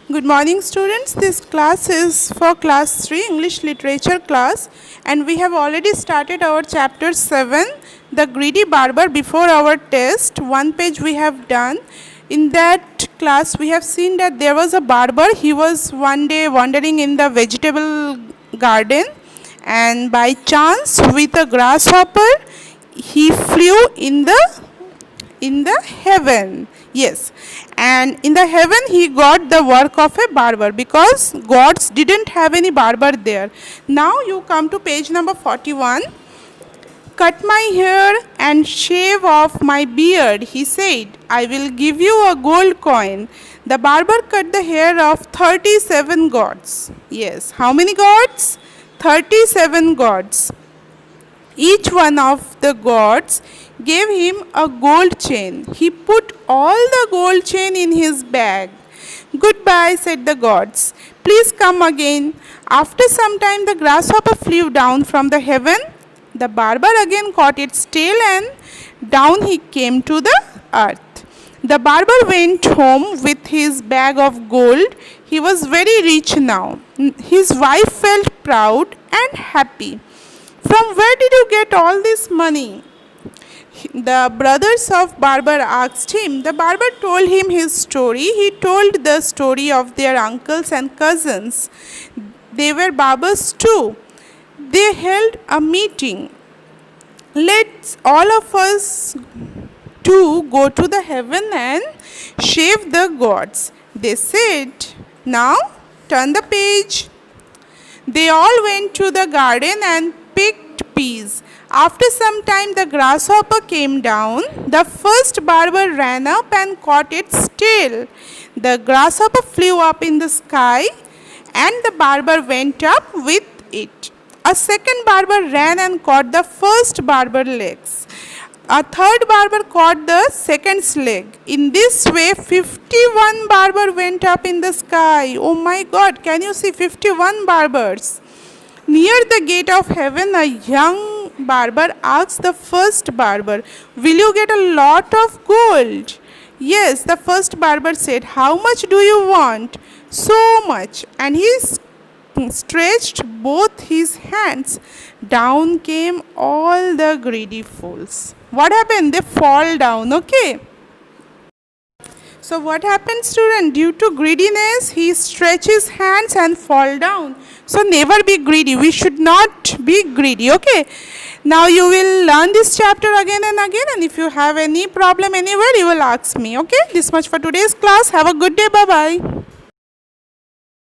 Good morning students. This class is for class 3 English literature class, and we have already started our chapter 7, The Greedy Barber, before our test. One page we have done. In that class we have seen that there was a barber. He was one day wandering in the vegetable garden, and by chance with a grasshopper he flew in the heaven. Yes, and in the heaven he got the work of a barber because gods didn't have any barber there. Now you come to page number 41. Cut my hair and shave off my beard, he said. I will give you a gold coin. The barber cut the hair of 37 gods. Yes, how many gods? 37 gods. Each one of the gods gave him a gold chain. He put all the gold chain in his bag. Goodbye, said the gods. Please come again. After some time, the grasshopper flew down from the heaven. The barber again caught its tail and down he came to the earth. The barber went home with his bag of gold. He was very rich now. His wife felt proud and happy. From where did you get all this money? The brothers of barber asked him. The barber told him his story. He told the story of their uncles and cousins. They were barbers too. They held a meeting. Let's all of us too go to the heaven and shave the gods, they said. Now turn the page. They all went to the garden and picked peas. After some time, the grasshopper came down. The first barber ran up and caught its tail. The grasshopper flew up in the sky, and the barber went up with it. A second barber ran and caught the first barber's legs. A third barber caught the second's leg. In this way, 51 barbers went up in the sky. Oh my God, can you see 51 barbers? Near the gate of heaven, a young barber asked the first barber, will you get a lot of gold? Yes, the first barber said, how much do you want? So much. And he stretched both his hands. Down came all the greedy fools. What happened? They fall down, okay? So what happened, student? Due to greediness, he stretches hands and fall down. So never be greedy. We should not be greedy, okay? Now you will learn this chapter again and again, and if you have any problem anywhere, you will ask me, okay? This much for today's class. Have a good day. Bye-bye.